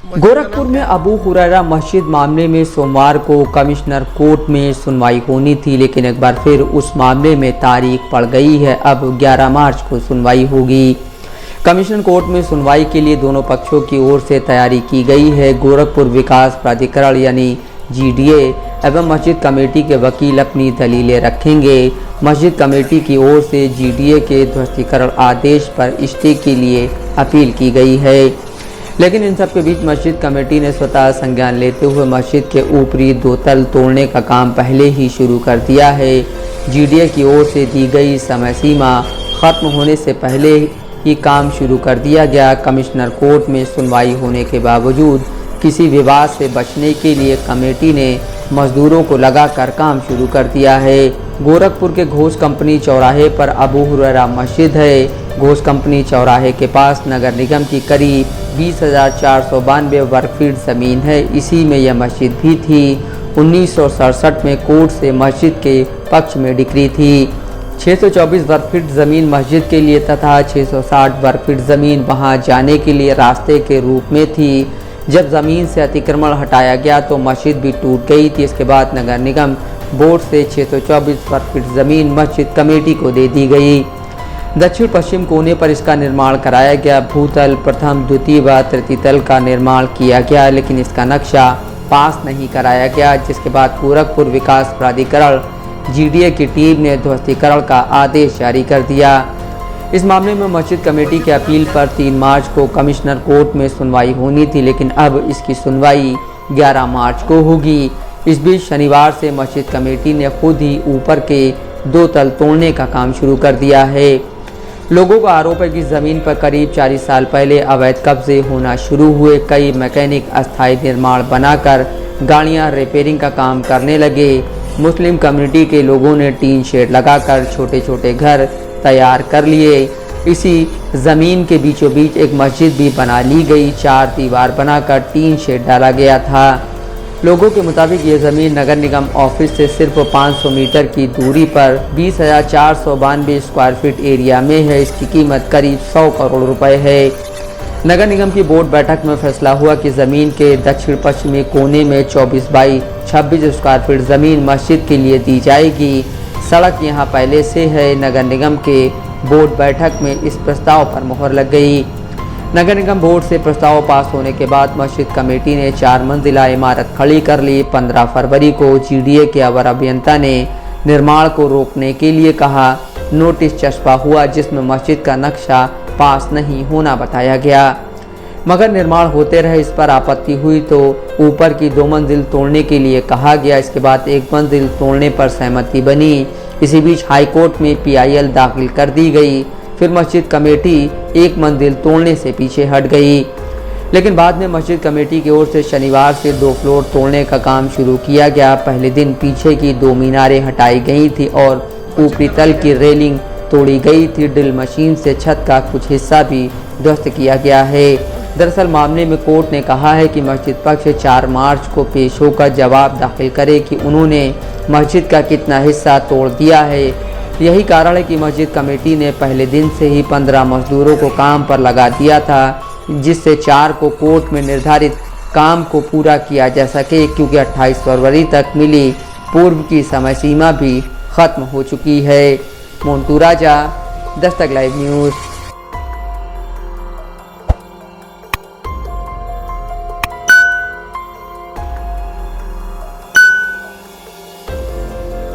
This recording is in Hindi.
गोरखपुर में अबू हुरैरा मस्जिद मामले में सोमवार को कमिश्नर कोर्ट में सुनवाई होनी थी, लेकिन एक बार फिर उस मामले में तारीख पड़ गई है। अब 11 मार्च को सुनवाई होगी। कमिश्नर कोर्ट में सुनवाई के लिए दोनों पक्षों की ओर से तैयारी की गई है। गोरखपुर विकास प्राधिकरण यानी GDA एवं मस्जिद कमेटी के वकील अपनी दलीलें रखेंगे। मस्जिद कमेटी की ओर से GDA के ध्वस्तीकरण आदेश पर स्टे के लिए अपील की गई है, लेकिन इन सब के बीच मस्जिद कमेटी ने स्वतः संज्ञान लेते हुए मस्जिद के ऊपरी 2 तल तोड़ने का काम पहले ही शुरू कर दिया है। GDA की ओर से दी गई समय सीमा खत्म होने से पहले ही काम शुरू कर दिया गया। कमिश्नर कोर्ट में सुनवाई होने के बावजूद किसी विवाद से बचने के लिए कमेटी ने मजदूरों को लगाकर काम शुरू कर दिया है। गोरखपुर के घोष कंपनी चौराहे पर अबू हुरैरा मस्जिद है। घोष कंपनी चौराहे के पास नगर निगम की करीब 20,492 वर्ग फीट ज़मीन है। इसी में यह मस्जिद भी थी। 1967 में कोर्ट से मस्जिद के पक्ष में डिक्री थी। 624 वर्ग फीट ज़मीन मस्जिद के लिए तथा 660 वर्ग फीट ज़मीन वहां जाने के लिए रास्ते के रूप में थी। जब ज़मीन से अतिक्रमण हटाया गया तो मस्जिद भी टूट गई थी। इसके बाद नगर निगम बोर्ड से 624 वर्ग फीट ज़मीन मस्जिद कमेटी को दे दी गई। दक्षिण पश्चिम कोने पर इसका निर्माण कराया गया। भूतल, प्रथम, द्वितीय व तृतीय तल का निर्माण किया गया, लेकिन इसका नक्शा पास नहीं कराया गया, जिसके बाद गोरखपुर विकास प्राधिकरण GDA की टीम ने ध्वस्तीकरण का आदेश जारी कर दिया। इस मामले में मस्जिद कमेटी के अपील पर 3 मार्च को कमिश्नर कोर्ट में सुनवाई होनी थी, लेकिन अब इसकी सुनवाई 11 मार्च को होगी। इस बीच शनिवार से मस्जिद कमेटी ने खुद ही ऊपर के 2 तल तोड़ने का काम शुरू कर दिया है। लोगों का आरोप है कि ज़मीन पर करीब 40 साल पहले अवैध कब्जे होना शुरू हुए। कई मैकेनिक अस्थायी निर्माण बनाकर गाड़ियां रिपेयरिंग का काम करने लगे। मुस्लिम कम्युनिटी के लोगों ने टीन शेड लगाकर छोटे छोटे घर तैयार कर लिए। इसी ज़मीन के बीचों बीच एक मस्जिद भी बना ली गई। 4 दीवार बनाकर टीन शेड डाला गया था। लोगों के मुताबिक ये ज़मीन नगर निगम ऑफिस से सिर्फ 500 मीटर की दूरी पर 20,492 स्क्वायर फीट एरिया में है। इसकी कीमत करीब 100 करोड़ रुपए है। नगर निगम की बोर्ड बैठक में फैसला हुआ कि ज़मीन के दक्षिण पश्चिमी कोने में 24 बाई 26 स्क्वायर फीट ज़मीन मस्जिद के लिए दी जाएगी। सड़क यहाँ पहले से है। नगर निगम के बोर्ड बैठक में इस प्रस्ताव पर मुहर लग गई। नगर निगम बोर्ड से प्रस्ताव पास होने के बाद मस्जिद कमेटी ने 4 मंजिला इमारत खड़ी कर ली। 15 फरवरी को GDA के अवर अभियंता ने निर्माण को रोकने के लिए कहा। नोटिस चस्पा हुआ, जिसमें मस्जिद का नक्शा पास नहीं होना बताया गया, मगर निर्माण होते रहे। इस पर आपत्ति हुई तो ऊपर की 2 मंजिल तोड़ने के लिए कहा गया। इसके बाद 1 मंजिल तोड़ने पर सहमति बनी। इसी बीच हाईकोर्ट में PIL दाखिल कर दी गई। फिर मस्जिद कमेटी 1 मंजिल तोड़ने से पीछे हट गई, लेकिन बाद में मस्जिद कमेटी की ओर से शनिवार से 2 फ्लोर तोड़ने का काम शुरू किया गया। पहले दिन पीछे की 2 मीनारें हटाई गई थी और ऊपरी तल की रेलिंग तोड़ी गई थी। ड्रिल मशीन से छत का कुछ हिस्सा भी ध्वस्त किया गया है। दरअसल मामले में कोर्ट ने कहा है कि मस्जिद पक्ष 4 मार्च को पेश होकर जवाब दाखिल करे कि उन्होंने मस्जिद का कितना हिस्सा तोड़ दिया है। यही कारण है कि मस्जिद कमेटी ने पहले दिन से ही 15 मजदूरों को काम पर लगा दिया था, जिससे 4 को कोर्ट में निर्धारित काम को पूरा किया जा सके, क्योंकि 28 फरवरी तक मिली पूर्व की समय सीमा भी खत्म हो चुकी है। मोन्टू राजा, दस्तक लाइव न्यूज़।